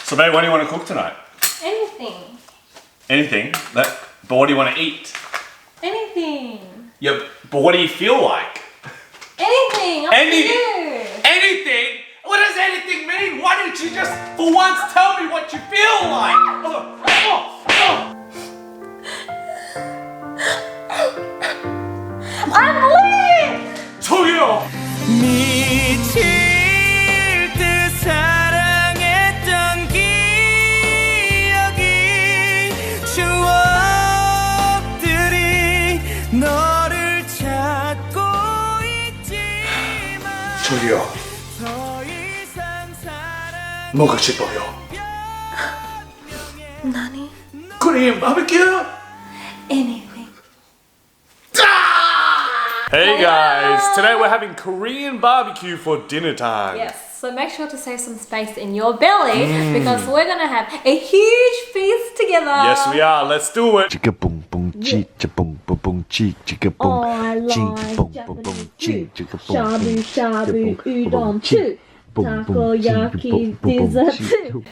So babe, what do you want to cook tonight? Anything. Anything? But what do you want to eat? Anything. Yeah, but what do you feel like? Anything. Up to you. Anything? What does anything mean? Why don't you just, for once, tell me what you feel like? I'm bleeding! 저기요! 미칠 듯 사랑했던 기억이 추억들이 너를 찾고 있지만 저기요. 더 이상 사랑 먹고 싶어요. Nani? Korean barbecue? Anything. Hey guys, today we're having Korean barbecue for dinner time. Yes, so make sure to save some space in your belly because we're gonna have a huge feast together. Yes, we are. Let's do it. Chicka boom boom cheek, chicka boom boom boom cheek, chicka boom, chicka boom boom boom cheek, chicka boom, Shabu shabu udon too. Takoyaki dessert too.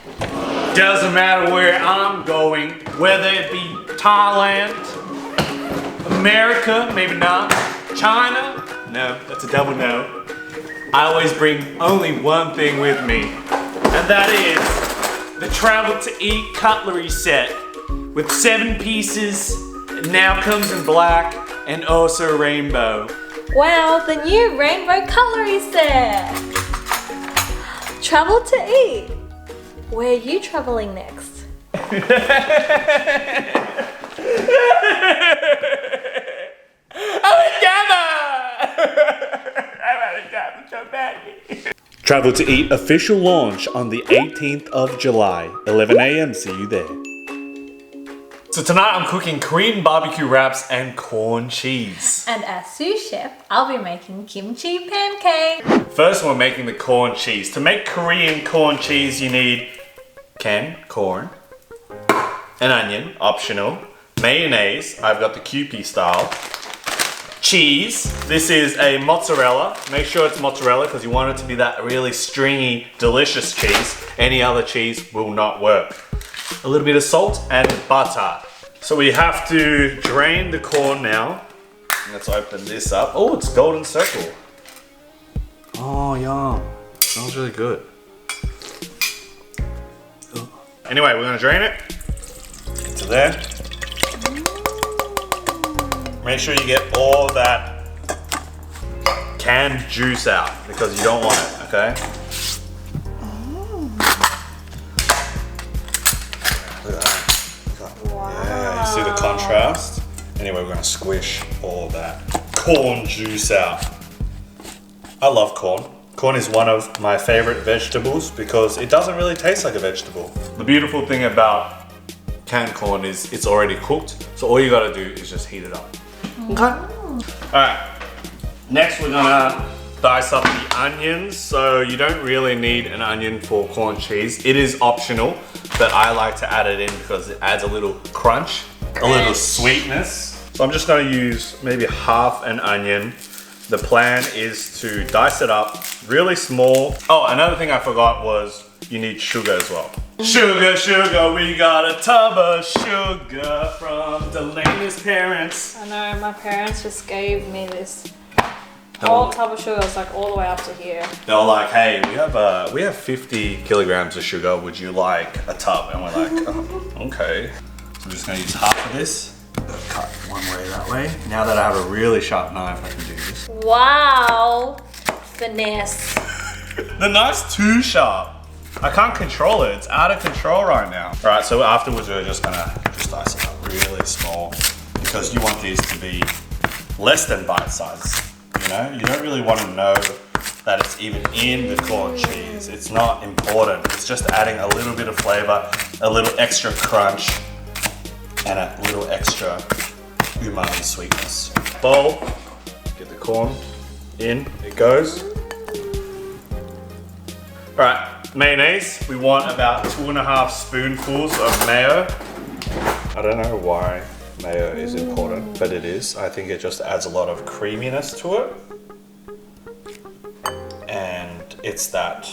Doesn't matter where I'm going, whether it be Thailand, America, maybe not, China, no, that's a double no. I always bring only one thing with me, and that is the Travel to Eat cutlery set with 7 pieces. It now comes in black and also rainbow. Wow, the new rainbow cutlery set. Travel to eat. Where are you traveling next? Travel to Eat official launch on the 18th of July, 11 a.m. See you there. So tonight I'm cooking Korean barbecue wraps and corn cheese. And as sous chef, I'll be making kimchi pancake. First we're making the corn cheese. To make Korean corn cheese you need canned corn, an onion, optional, mayonnaise, I've got the Kewpie style, cheese, this is a mozzarella, make sure it's mozzarella because you want it to be that really stringy, delicious cheese. Any other cheese will not work. A little bit of salt and butter. So we have to drain the corn now. Let's open this up. Oh, it's golden circle. Oh, yum. Smells really good. Anyway, we're gonna drain it into there. Make sure you get all that canned juice out because you don't want it, okay? Look at that. Wow. Yeah, you see the contrast? Anyway, we're gonna squish all that corn juice out. I love corn. Corn is one of my favorite vegetables because it doesn't really taste like a vegetable. The beautiful thing about canned corn is it's already cooked, so all you gotta do is just heat it up. Okay? Alright, next we're gonna dice up the onions. So you don't really need an onion for corn cheese. It is optional, but I like to add it in because it adds a little crunch, a little sweetness. So I'm just gonna use maybe half an onion. The plan is to dice it up really small. Oh, another thing I forgot was you need sugar as well. Sugar, sugar, we got a tub of sugar from Dalena's parents. I know, my parents just gave me this whole tub of sugar. It's like all the way up to here. They were like, hey, we have 50 kilograms of sugar. Would you like a tub? And we're like, oh, okay. So I'm just gonna use half of this. Cut one way that way. Now that I have a really sharp knife, I can do this. Wow, finesse. The knife's too sharp. I can't control it. It's out of control right now. All right, so afterwards we're just gonna dice it up really small because you want these to be less than bite size. You know, you don't really want to know that it's even in the corn cheese. It's not important. It's just adding a little bit of flavor, a little extra crunch, and a little extra umami sweetness. Bowl, get the corn in, it goes. All right, mayonnaise. We want about 2.5 spoonfuls of mayo. I don't know why mayo is important, but it is. I think it just adds a lot of creaminess to it. And it's that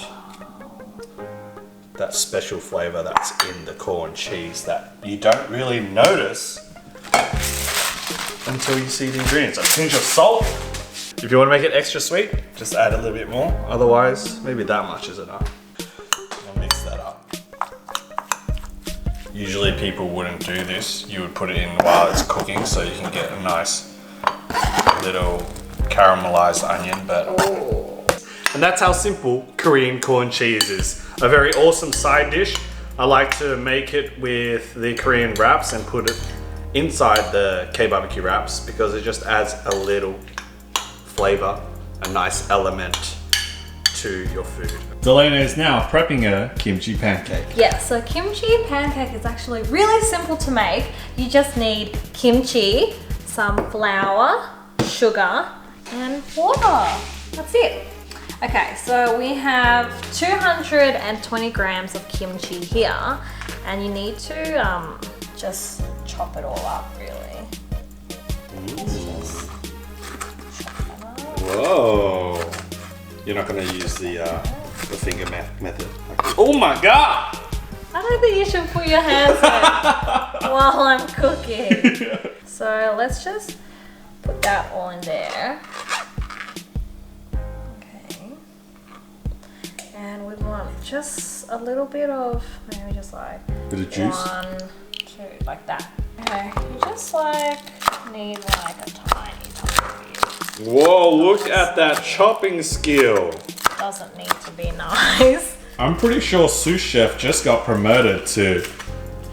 that special flavor that's in the corn cheese that you don't really notice until you see the ingredients. A pinch of salt. If you want to make it extra sweet, just add a little bit more. Otherwise, maybe that much is enough. I'll mix that up. Usually people wouldn't do this. You would put it in while it's cooking so you can get a nice little caramelized onion, but... And that's how simple Korean corn cheese is. A very awesome side dish. I like to make it with the Korean wraps and put it inside the K-barbecue wraps because it just adds a little flavor, a nice element to your food. Dalena is now prepping a kimchi pancake. Yeah, so kimchi pancake is actually really simple to make. You just need kimchi, some flour, sugar, and water. That's it. Okay, so we have 220 grams of kimchi here, and you need to just chop it all up, really. Whoa! You're not going to use the finger method. Oh my god! I don't think you should put your hands in while I'm cooking. So let's just put that all in there. Okay. And we want just a little bit of, maybe just like Bit of juice? 1, 2, like that. Okay, you just like need like a tiny bit. Whoa, look at that chopping skill. Doesn't need to be nice. I'm pretty sure sous chef just got promoted to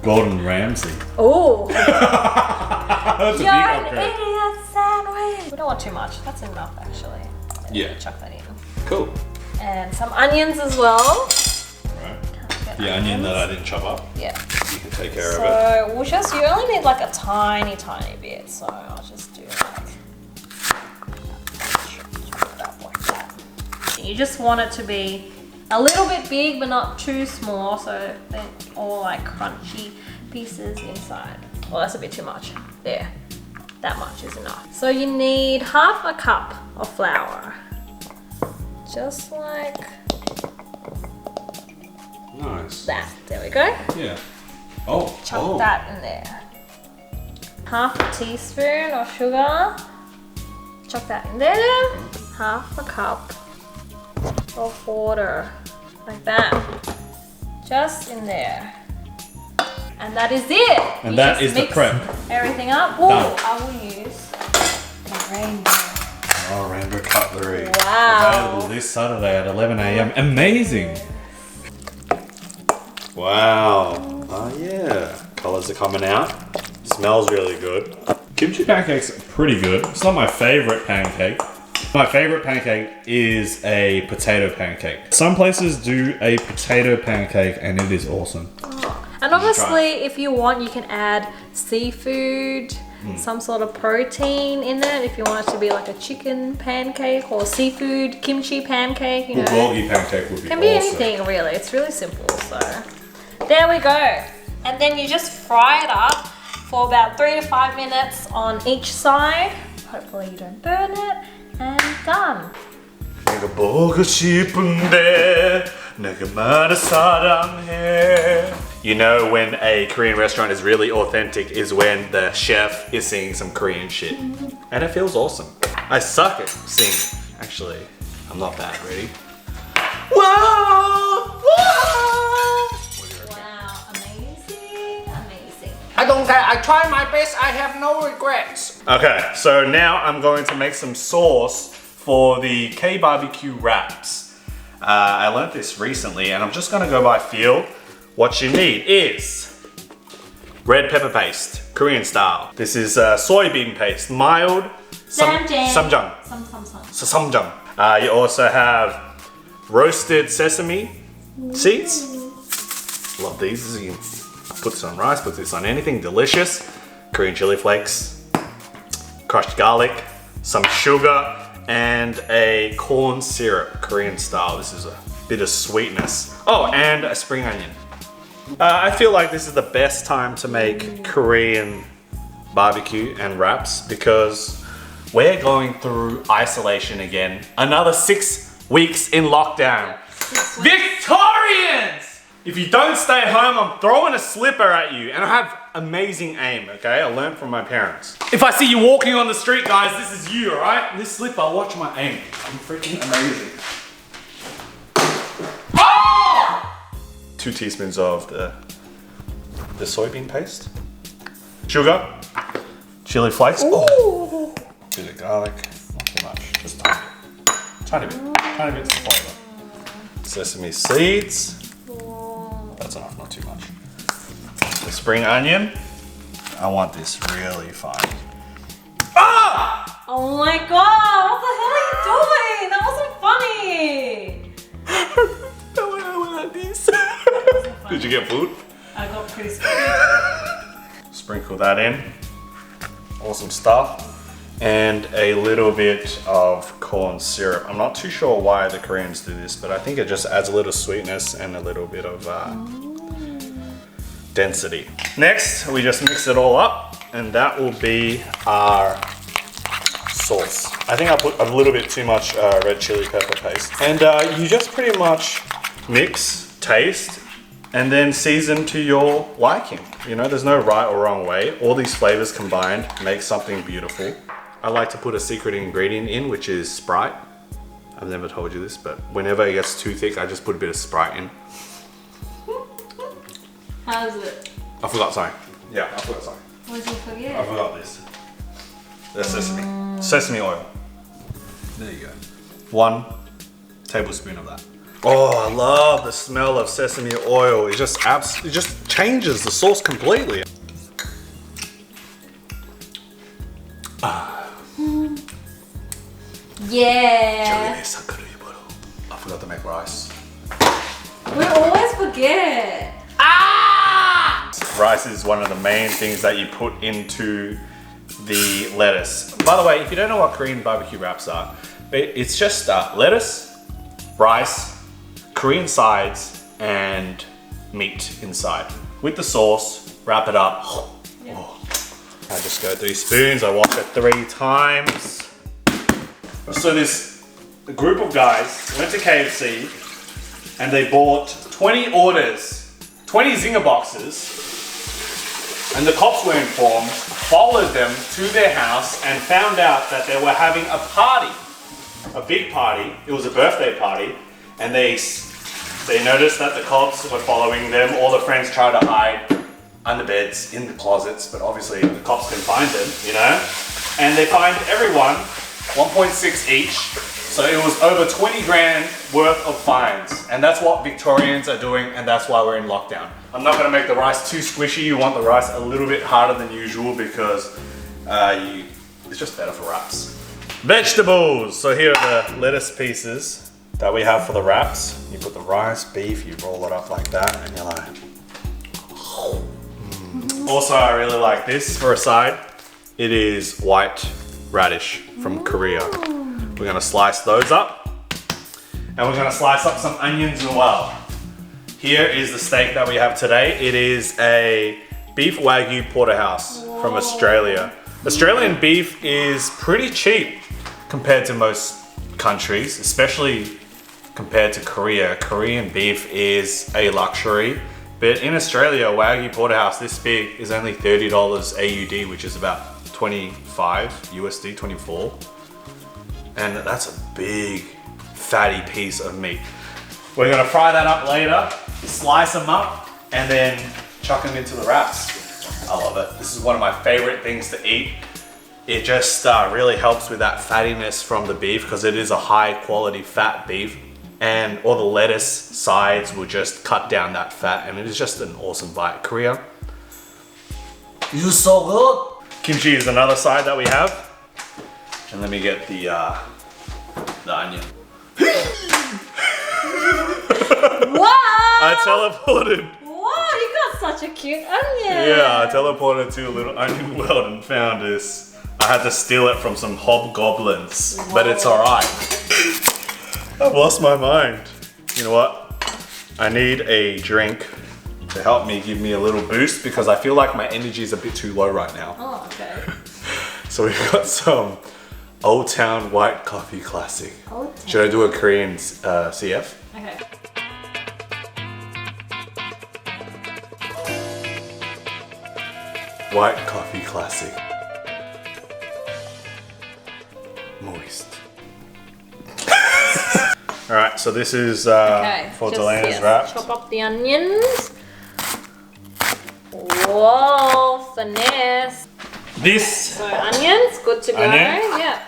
Gordon Ramsay. Oh, That's a big you're an upgrade. idiot sandwich. We don't want too much. That's enough, actually. Yeah. Chuck that in. Cool. And some onions as well. Right. The onion that I didn't chop up, Yeah. you can take care of it. So we'll just, you only need like a tiny bit. So I'll just do like, chop it up like that. You just want it to be a little bit big, but not too small. So they're all like crunchy pieces inside. Well, that's a bit too much. There. That much is enough. So you need half a cup of flour. Just like Nice. that. There we go. Yeah. Oh. Chuck that in there. Half a teaspoon of sugar. Chuck that in there. Half a cup of water. Like that. Just in there. And that is it. And You that just is the mix prep. everything up. Oh, Done. I will use the rainbow. Oh, rainbow cutlery. Wow. Available this Saturday at 11 a.m. Amazing. Wow. Oh yeah. Colors are coming out. Smells really good. Kimchi pancakes are pretty good. It's not my favorite pancake. My favorite pancake is a potato pancake. Some places do a potato pancake and it is awesome. And obviously, if you want, you can add seafood, some sort of protein in it. If you want it to be like a chicken pancake or seafood kimchi pancake, you know. Bulgogi pancake would be Can be awesome. anything really. It's really simple. So there we go. And then you just fry it up for about 3 to 5 minutes on each side. Hopefully you don't burn it. And done. 내가 보고 싶은데 내가 말해 사랑해. You know when a Korean restaurant is really authentic is when the chef is singing some Korean shit. And it feels awesome. I suck at singing, actually. I'm not bad. Ready? Whoa! Whoa! Wow, amazing, amazing. I don't care. I try my best. I have no regrets. Okay, so now I'm going to make some sauce for the K-barbecue wraps. I learned this recently and I'm just gonna go by feel. What you need is red pepper paste, Korean style. This is soybean paste, mild samjang. Samjang. You also have roasted sesame seeds. Love these. You can put this on rice, put this on anything delicious. Korean chili flakes, crushed garlic, some sugar, and a corn syrup, Korean style. This is a bit of sweetness. Oh, and a spring onion. I feel like this is the best time to make Korean barbecue and wraps because we're going through isolation again. Another 6 weeks in lockdown. Victorians! If you don't stay home, I'm throwing a slipper at you. And I have amazing aim, okay? I learned from my parents. If I see you walking on the street, guys, this is you, all right? This slipper, watch my aim. I'm freaking amazing. Oh! 2 teaspoons of the soybean paste. Sugar. Chili flakes. Oh. Bit of garlic. Not too much. Just tiny. Tiny bit. Tiny bit of flavor. Sesame seeds. That's enough, not too much. The spring onion. I want this really fine. Ah! Oh my god, what the hell are you doing? That wasn't funny. Did you get food? I got pretty scared. Sprinkle that in. Awesome stuff. And a little bit of corn syrup. I'm not too sure why the Koreans do this, but I think it just adds a little sweetness and a little bit of density. Next, we just mix it all up, and that will be our sauce. I think I put a little bit too much red chili pepper paste. And you just pretty much mix, taste, and then season to your liking. You know, there's no right or wrong way. All these flavors combined make something beautiful. I like to put a secret ingredient in, which is Sprite. I've never told you this, but whenever it gets too thick, I just put a bit of Sprite in. How's it? I forgot, sorry. Yeah, I forgot, sorry. What did you forget? I forgot this. The sesame oil. There you go. 1 tablespoon of that. Oh, I love the smell of sesame oil. It just changes the sauce completely. Yeah. I forgot to make rice. We always forget. Rice is one of the main things that you put into the lettuce. By the way, if you don't know what Korean barbecue wraps are, it's just lettuce, rice, Korean sides, and meat inside. With the sauce, wrap it up. Yeah. Oh. I just go 3 spoons, I wash it 3 times. So this group of guys went to KFC and they bought 20 orders, 20 Zinger boxes, and the cops were informed, followed them to their house and found out that they were having a party, a big party. It was a birthday party, and they noticed that the cops were following them. All the friends tried to hide under beds, in the closets, but obviously the cops can find them, you know? And they fined everyone 1.6 each, so it was over 20 grand worth of fines. And that's what Victorians are doing, and that's why we're in lockdown. I'm not gonna make the rice too squishy. You want the rice a little bit harder than usual because it's just better for wraps. Vegetables! So here are the lettuce pieces that we have for the wraps. You put the rice, beef, you roll it up like that, and you're like, Also, I really like this for a side. It is white radish from Korea. We're gonna slice those up, and we're gonna slice up some onions as well. Here is the steak that we have today. It is a beef Wagyu porterhouse from Australia. Australian beef is pretty cheap compared to most countries, especially compared to Korea. Korean beef is a luxury. But in Australia, Wagyu porterhouse this big is only $30 AUD, which is about 25 USD, 24. And that's a big, fatty piece of meat. We're gonna fry that up later, slice them up, and then chuck them into the wraps. I love it. This is one of my favorite things to eat. It just really helps with that fattiness from the beef because it is a high quality fat beef. And all the lettuce sides will just cut down that fat, and it is just an awesome bite. Korea, you're so good. Kimchi is another side that we have, and let me get the onion. Wow! I teleported. Wow, you got such a cute onion. Yeah, I teleported to a little onion world and found this. I had to steal it from some hobgoblins, but it's alright. I've lost my mind. You know what? I need a drink to help me, give me a little boost because I feel like my energy is a bit too low right now. Oh, okay. So we've got some Old Town White Coffee Classic. Old Town. Should I do a Korean CF? Okay. White coffee classic. Moist. Alright, so this is for Dalena's wrap. Chop up the onions. Whoa, finesse. This So onions, good to go. Onion? Yeah.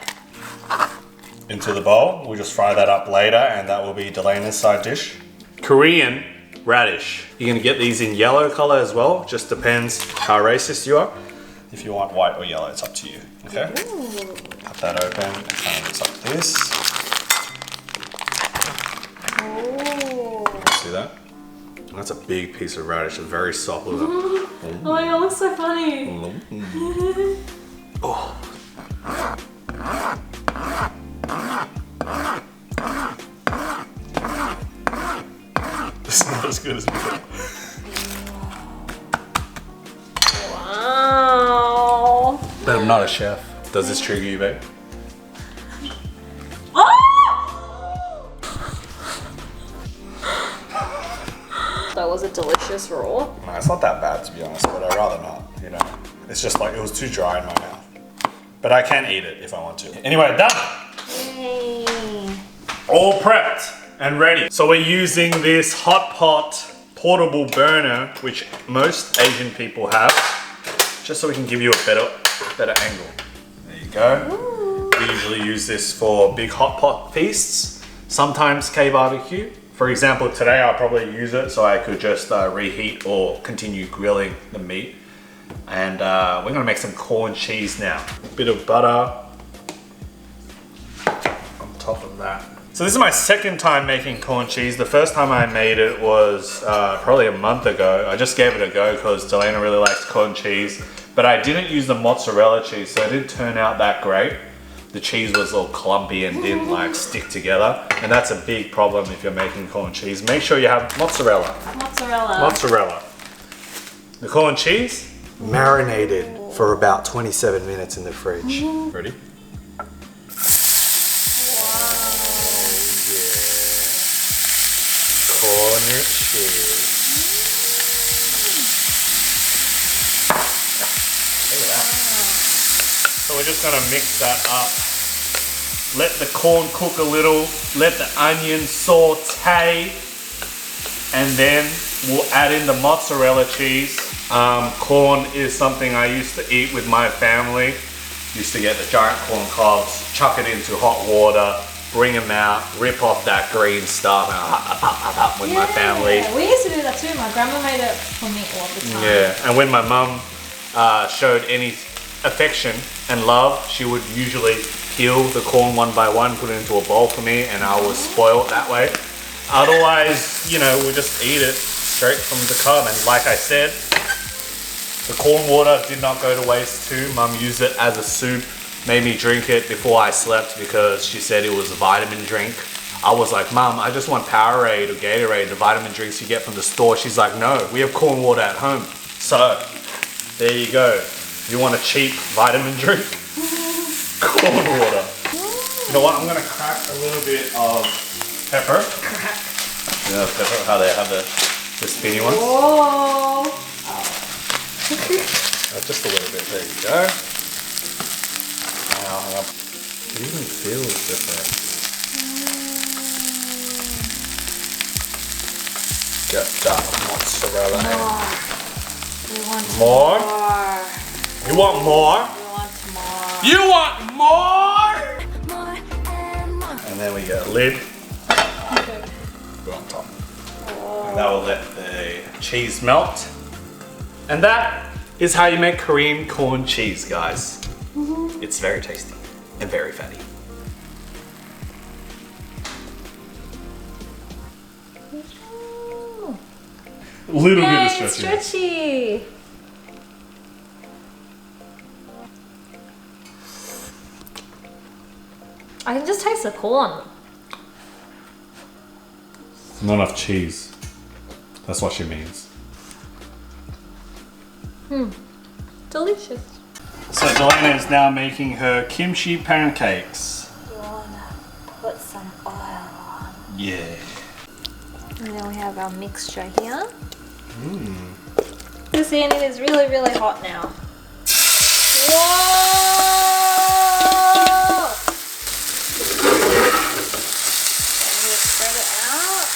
into the bowl. We'll just fry that up later and that will be Dalena's side dish. Korean radish. You're gonna get these in yellow color as well. Just depends how racist you are. If you want white or yellow, it's up to you. Okay? Ooh. Cut that open and kind of looks like this. Oh. See that? That's a big piece of radish. It's very soft. Look at that. Oh my god, it looks so funny. Oh. This is not as good as before. Wow. But I'm not a chef. Does this trigger you, babe? That was a delicious raw. No, it's not that bad to be honest, but I'd rather not, you know. It's just like, it was too dry in my mouth. But I can eat it if I want to. Anyway, done! Yay. All prepped and ready. So we're using this hot pot portable burner, which most Asian people have, just so we can give you a better angle. There you go. Ooh. We usually use this for big hot pot feasts, sometimes K-barbecue. For example, today I'll probably use it so I could just reheat or continue grilling the meat. And we're gonna make some corn cheese now. A bit of butter on top of that. So this is my second time making corn cheese. The first time I made it was probably a month ago. I just gave it a go because Dalena really likes corn cheese. But I didn't use the mozzarella cheese, so it didn't turn out that great. The cheese was all clumpy and didn't like stick together. And that's a big problem if you're making corn cheese. Make sure you have mozzarella. Mozzarella. The corn cheese, marinated for about 27 minutes in the fridge. Ready? Corner cheese. Look at that. So we're just gonna mix that up. Let the corn cook a little. Let the onion saute. And then we'll add in the mozzarella cheese. Corn is something I used to eat with my family. Used to get the giant corn cobs, chuck it into hot water, bring them out, rip off that green stuff, and with my family. We used to do that too. My grandma made it for me all the time. Yeah, and when my mum showed any affection and love, she would usually peel the corn one by one, put it into a bowl for me, and I was spoiled that way. Otherwise, you know, we'll just eat it straight from the cob. And like I said, the corn water did not go to waste too. Mum used it as a soup, made me drink it before I slept because she said it was a vitamin drink. I was like, Mum, I just want Powerade or Gatorade, the vitamin drinks you get from the store. She's like, no, we have corn water at home. So, there you go. You want a cheap vitamin drink? Corn water. You know what, I'm gonna crack a little bit of pepper. You know pepper, how they have the spinny ones? Whoa. Just a little bit, there you go. Wow, it even feels different. Get that mozzarella in. We want More? more. You want more? We want more. You want more? And then we get a lid. Put on top. And that will let the cheese melt. And that is how you make Korean corn cheese, guys. It's very tasty and very fatty. A little bit of Yay, stretchy. stretchy. I can just taste the corn. Not enough cheese. That's what she means. Delicious. So Dalena is now making her kimchi pancakes. You wanna put some oil on. Yeah. And then we have our mixture here. You see, and it is really, really hot now. Whoa! And you spread it out.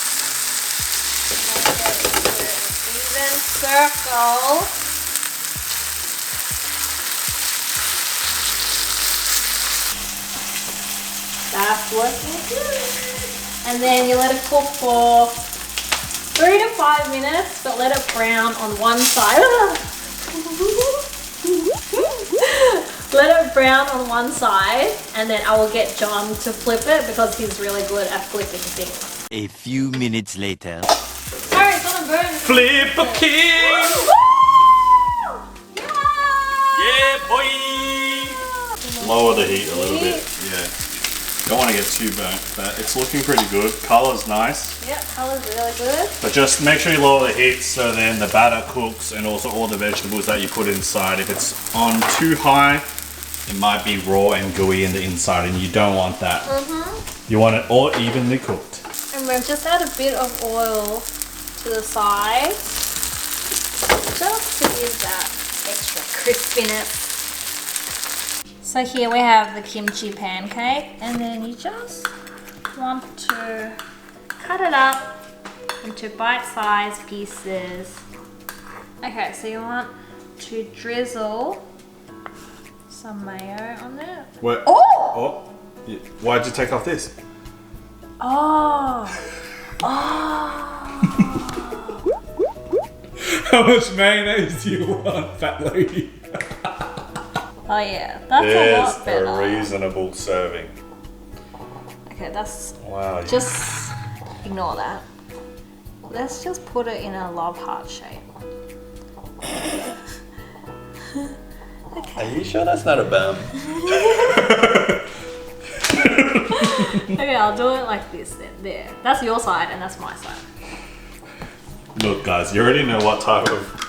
Make it into an even circle. That's looking good. And then you let it cook for 3 to 5 minutes, but let it brown on one side. Let it brown on one side, and then I will get John to flip it because he's really good at flipping things. A few minutes later. Alright, it's gonna burn. Flip a king! Woo! Yeah, boy! Lower the heat a little bit. Yeah. Don't want to get too burnt, but it's looking pretty good. Color's nice. Yep, color's really good. But just make sure you lower the heat so then the batter cooks and also all the vegetables that you put inside. If it's on too high, it might be raw and gooey in the inside and you don't want that. You want it all evenly cooked. And we've just add a bit of oil to the side, just to give that extra crispiness. So here we have the kimchi pancake, and then you just want to cut it up into bite-sized pieces. Okay, so you want to drizzle some mayo on it. What? Oh! Yeah. Why'd you take off this? Oh! How much mayonnaise do you want, fat lady? Oh yeah, that's a There's lot better. a reasonable serving. Okay, that's Wow. just ignore that. Let's just put it in a love heart shape. Are you sure that's not a bum? Okay, I'll do it like this then. There. That's your side and that's my side. Look guys, you already know what type of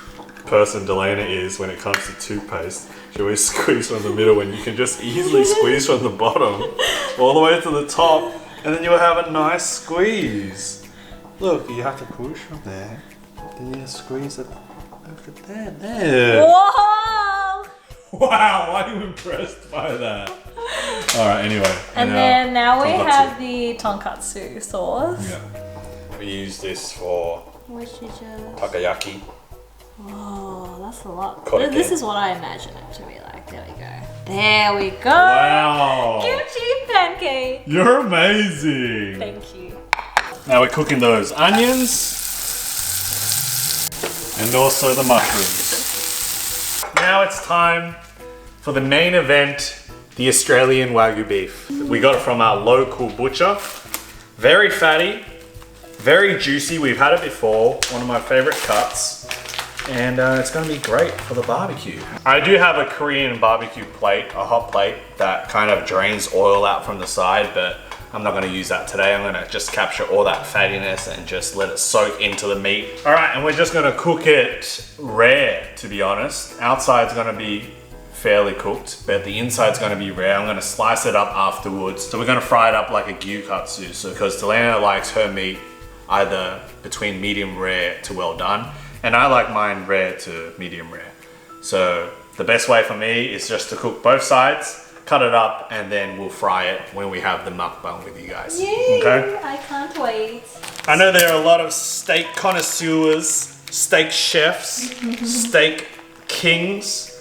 person Dalena is when it comes to toothpaste. She always squeezes from the middle when you can just easily squeeze from the bottom all the way to the top and then you'll have a nice squeeze. Look, you have to push from there. Then you squeeze it over there. Whoa! Wow, I'm impressed by that. Alright, anyway. And then now we tonkatsu. have the tonkatsu sauce. Yeah. We use this for Which is just... takoyaki. Oh, that's a lot. Korokke. This is what I imagine it to be like. There we go. There we go. Wow. Kimchi pancake. You're amazing. Thank you. Now we're cooking those onions and also the mushrooms. Now it's time for the main event, the Australian Wagyu beef. We got it from our local butcher. Very fatty, very juicy. We've had it before, one of my favorite cuts. And it's gonna be great for the barbecue. I do have a Korean barbecue plate, a hot plate that kind of drains oil out from the side, but I'm not gonna use that today. I'm gonna just capture all that fattiness and just let it soak into the meat. All right, and we're just gonna cook it rare, to be honest. Outside's gonna be fairly cooked, but the inside's gonna be rare. I'm gonna slice it up afterwards. So we're gonna fry it up like a gyukatsu. So because Dalena likes her meat either between medium rare to well done, and I like mine rare to medium rare. So the best way for me is just to cook both sides, cut it up, and then we'll fry it when we have the mukbang with you guys. Yay! Okay? I can't wait. I know there are a lot of steak connoisseurs, steak chefs, steak kings.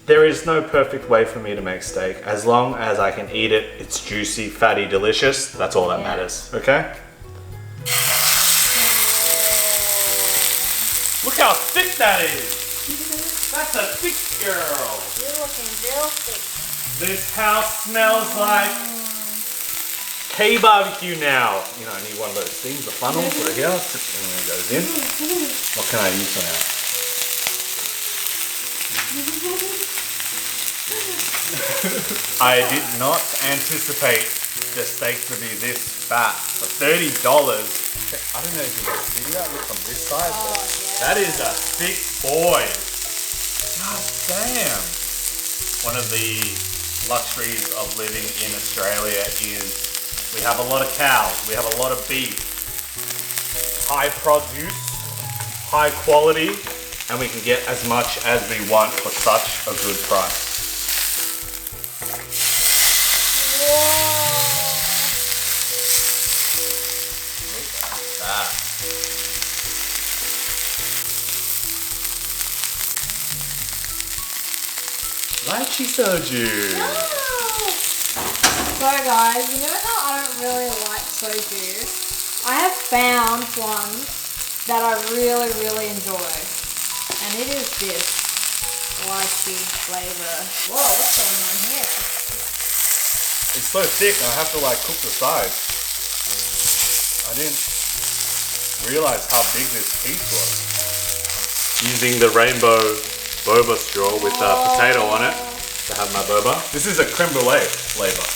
There is no perfect way for me to make steak. As long as I can eat it, it's juicy, fatty, delicious. That's all that matters, okay? Look how thick that is! That's a thick girl! You're looking real thick. This house smells like K-barbecue now. You know, I need one of those things, the funnel, put it here, and it goes in. What can I use for now? I did not anticipate the steak to be this fat. For $30, I don't know if you can see that, look from this side. That is a thick boy. God damn. One of the luxuries of living in Australia is we have a lot of cows, we have a lot of beef, high produce, high quality, and we can get as much as we want for such a good price. That. Lychee soju. So guys, you know how I don't really like soju? I have found one that I really, really enjoy. And it is this lychee flavor. Whoa, what's going on here? It's so thick, I have to like cook the sides. I didn't realize how big this piece was. Using the rainbow boba straw with potato on it to have my boba. This is a creme brulee flavor.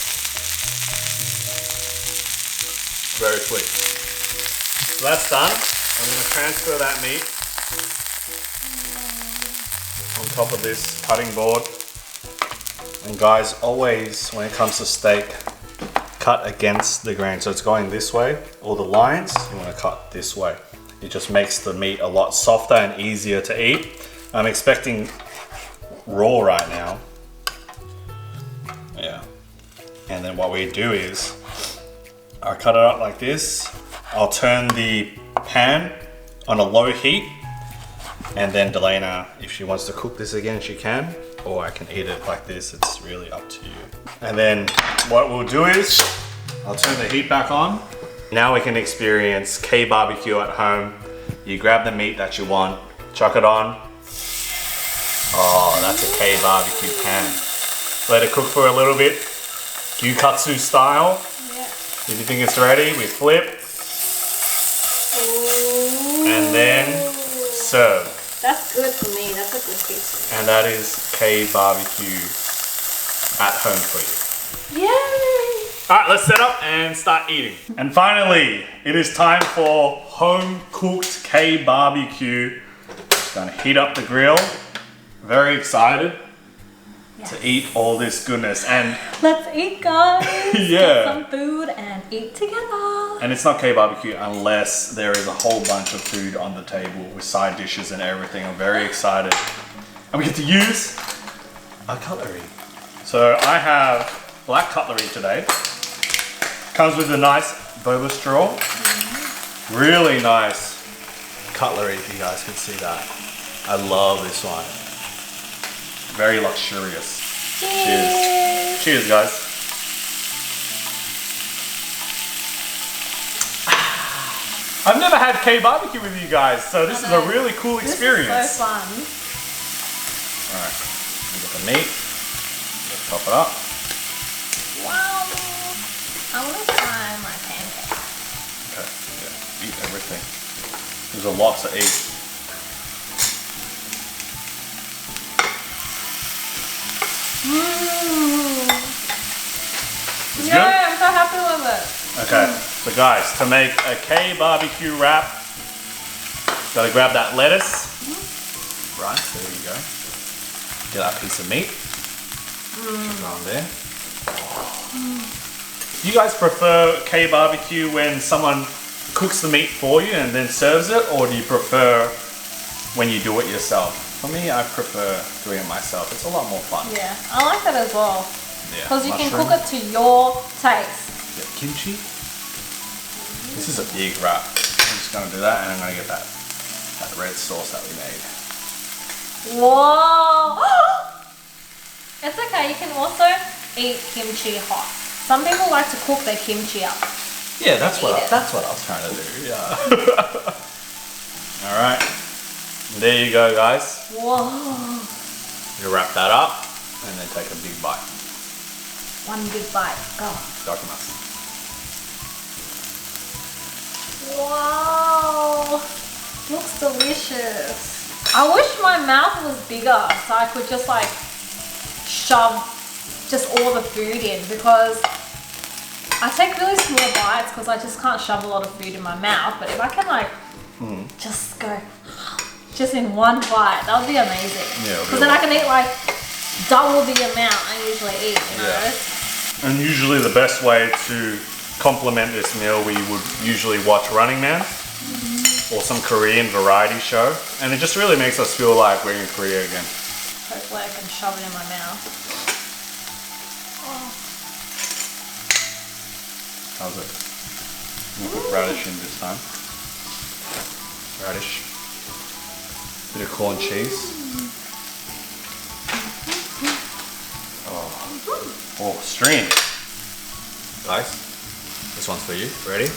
Very sweet. So that's done. I'm going to transfer that meat on top of this cutting board. And guys, always when it comes to steak, cut against the grain. So it's going this way, all the lines, you want to cut this way. It just makes the meat a lot softer and easier to eat. I'm expecting raw right now. Yeah. And then what we do is, I cut it up like this. I'll turn the pan on a low heat. And then Dalena, if she wants to cook this again, she can. Or I can eat it like this, it's really up to you. And then what we'll do is, I'll turn the heat back on. Now we can experience K-barbecue at home. You grab the meat that you want, chuck it on. Oh, that's a K-barbecue pan. Let it cook for a little bit, gyukatsu style. Yeah. If you think it's ready, we flip. Ooh. And then serve. That's good for me, that's a good piece. And that is K-barbecue at home for you. Yay! Alright, let's set up and start eating. And finally, it is time for home-cooked K-barbecue. Just gonna heat up the grill. Very excited to eat all this goodness. And let's eat, guys. yeah. Get some food and eat together. And it's not K-barbecue unless there is a whole bunch of food on the table with side dishes and everything. I'm very excited. And we get to use our cutlery. So I have black cutlery today. Comes with a nice boba straw. Really nice cutlery, if you guys can see that. I love this one. Very luxurious. Cheers. Cheers, guys. I've never had K-barbecue with you guys, so this is a really cool experience. This is so fun. Alright, we got the meat. Let's top it up. Wow. I want to try my pancake. Okay, yeah, eat everything. There's a lot to eat. It's Yeah, good? I'm so happy with it. Okay, so guys, to make a K-barbecue wrap, gotta grab that lettuce. Right, there you go. Get that piece of meat. Put it on there. Do you guys prefer K-barbecue when someone cooks the meat for you and then serves it, or do you prefer when you do it yourself? For me, I prefer doing it myself. It's a lot more fun. Yeah, I like that as well. Yeah. Because you can Mushroom. cook it to your taste. Yeah, kimchi. This is a big wrap. I'm just gonna do that, and I'm gonna get that red sauce that we made. Whoa! It's okay, you can also eat kimchi hot. Some people like to cook their kimchi up. Yeah, that's what Eat it. that's what I was trying to do. Yeah. All right. There you go, guys. Whoa! You wrap that up, and then take a big bite. One big bite, go. Dokimasu. Wow! Looks delicious. I wish my mouth was bigger so I could just like shove just all the food in, because I take really small bites because I just can't shove a lot of food in my mouth. But if I can like just go just in one bite, that would be amazing. Yeah, because then I can eat like double the amount I usually eat, you know? Yeah. And usually the best way to complement this meal, we would usually watch Running Man or some Korean variety show, and it just really makes us feel like we're in Korea again. Hopefully I can shove it in my mouth. How's it? We'll put radish in this time. Radish. Bit of corn cheese. Oh, stream. Guys, this one's for you. Ready?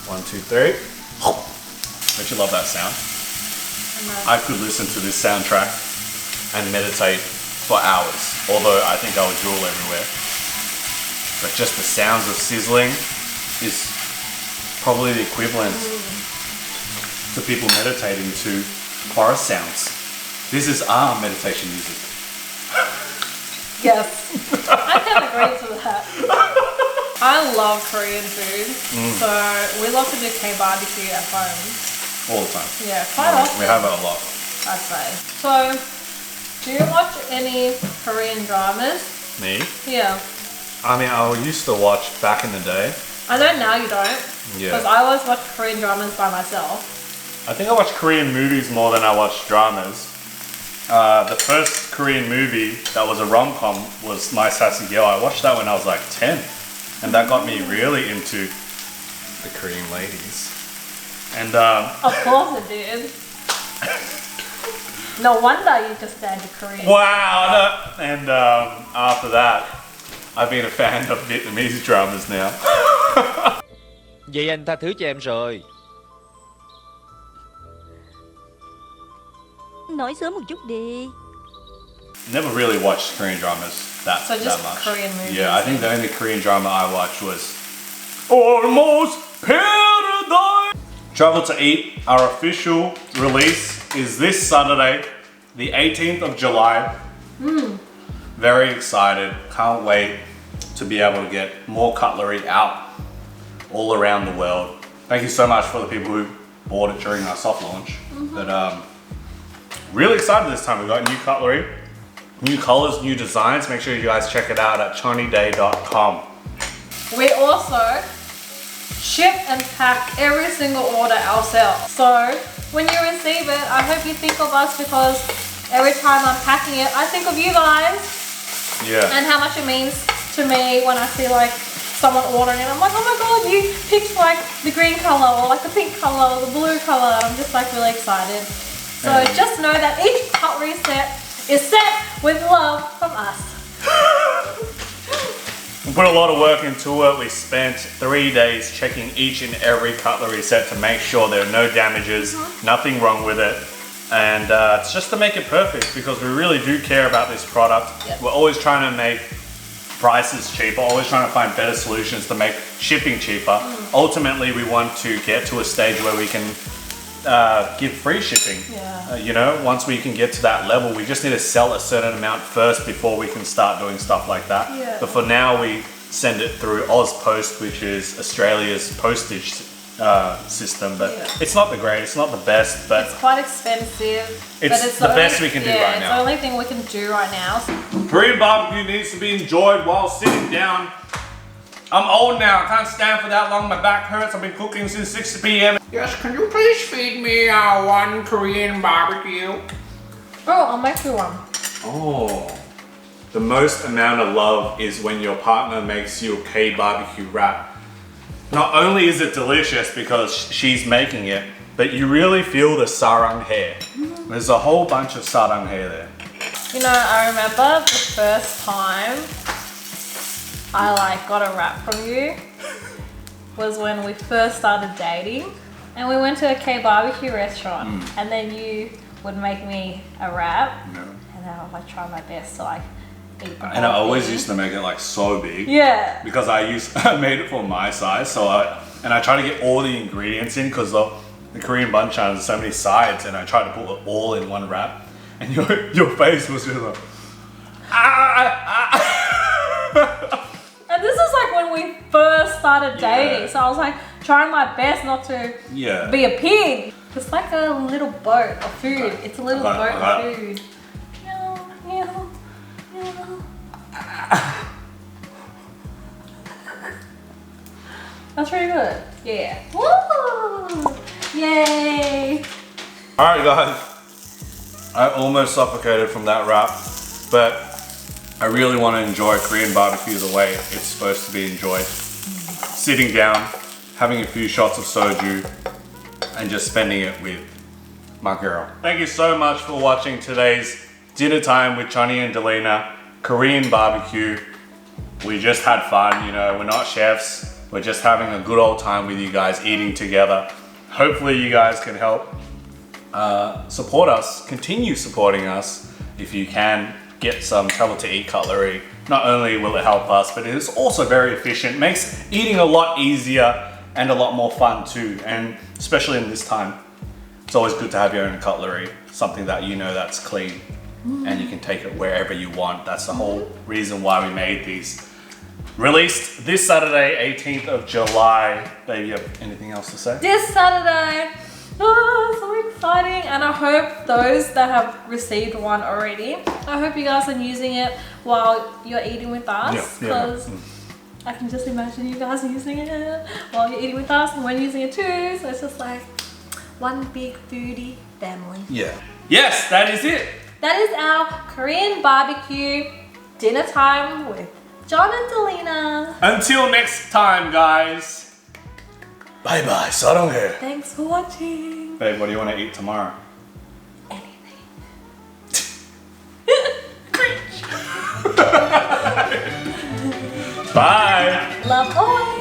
1, 2, 3. Don't you love that sound? I could listen to this soundtrack and meditate for hours, although I think I would drool everywhere. But just the sounds of sizzling is probably the equivalent to people meditating to forest sounds. This is our meditation music. Yes, I can agree to that. I love Korean food, so we love to do K-barbecue at home. All the time. Yeah, quite often. We have it a lot. I'd say. So, do you watch any Korean dramas? Me? Yeah. I mean, I used to watch back in the day. I know now you don't. Yeah. Because I always watch Korean dramas by myself. I think I watch Korean movies more than I watch dramas. The first Korean movie that was a rom-com was My Sassy Girl. I watched that when I was like 10. And that got me really into the Korean ladies. And Of course it did. No wonder you just stayed to Korean. wow! No. And after that, I've been a fan of Vietnamese dramas now. Vậy anh tha thứ cho em rồi. Nói sớm một chút đi. Never really watched Korean dramas that So just that much. Korean movies. Yeah, I think the only Korean drama I watched was Almost Paradise. Travel to Eat, our official release is this Saturday, the 18th of July. Very excited, can't wait to be able to get more cutlery out all around the world. Thank you so much for the people who bought it during our soft launch. But really excited this time. We got new cutlery, new colors, new designs. Make sure you guys check it out at chonnydaymail.com. We also ship and pack every single order ourselves. So when you receive it, I hope you think of us, because every time I'm packing it, I think of you guys Yeah. and how much it means to me when I see like someone ordering it. I'm like, oh my god, you picked like the green color or like the pink color or the blue color. And I'm just like really excited. So just know that each cutlery set is set with love from us. We put a lot of work into it. We spent 3 days checking each and every cutlery set to make sure there are no damages, nothing wrong with it. And it's just to make it perfect, because we really do care about this product. Yep. We're always trying to make prices cheaper, always trying to find better solutions to make shipping cheaper. Ultimately, we want to get to a stage where we can give free shipping. Yeah. You know, once we can get to that level, we just need to sell a certain amount first before we can start doing stuff like that. Yeah. But for now, we send it through Ozpost, which is Australia's postage system. But Yeah. it's not the greatest, it's not the best, but It's quite expensive. It's but it's the best we can do right It's now. the only thing we can do right now. Korean barbecue needs to be enjoyed while sitting down. I'm old now, I can't stand for that long, my back hurts. I've been cooking since 6 p.m. Yes, can you please feed me one Korean barbecue? Oh, I'll make you one. Oh. The most amount of love is when your partner makes you a K-barbecue wrap. Not only is it delicious because she's making it, but you really feel the SARANGHAE. There's a whole bunch of SARANGHAE there. You know, I remember the first time I like got a wrap from you was when we first started dating, and we went to a K-barbecue restaurant, and then you would make me a wrap, and then I would like try my best to like eat the And I whole always thing. used to make it like so big. Yeah. Because I made it for my size, so I try to get all the ingredients in, because the Korean banchan has so many sides, and I try to put it all in one wrap. And your face was just like, And this is like when we first started dating, Yeah. so I was like trying my best not to yeah. be a pig. It's like a little boat of food. It's a little I boat got of it. food. Meow, meow, meow. That's pretty good. Yeah. Woo! Yay! Alright guys, I almost suffocated from that wrap, but I really want to enjoy Korean barbecue the way it's supposed to be enjoyed. sitting down, having a few shots of soju, and just spending it with my girl. Thank you so much for watching today's dinner time with Chonny and Dalena, Korean barbecue. We just had fun, you know, we're not chefs. We're just having a good old time with you guys, eating together. Hopefully you guys can help support us, continue supporting us. If you can, get some travel to eat cutlery. Not only will it help us, but it is also very efficient, makes eating a lot easier and a lot more fun too. And especially in this time, it's always good to have your own cutlery, something that you know that's clean and you can take it wherever you want. That's the whole reason why we made these. Released this Saturday, 18th of July. Babe, you have anything else to say? This Saturday. Oh, so exciting. And I hope those that have received one already, I hope you guys are using it while you're eating with us. Because I can just imagine you guys using it while you're eating with us and we're using it too. So it's just like one big foodie family. Yeah. Yes, that is it. That is our Korean barbecue dinner time with John and Dalena. Until next time, guys. Bye bye, SARANGHAE. Thanks for watching. Babe, what do you want to eat tomorrow? Anything. Bye. Love always.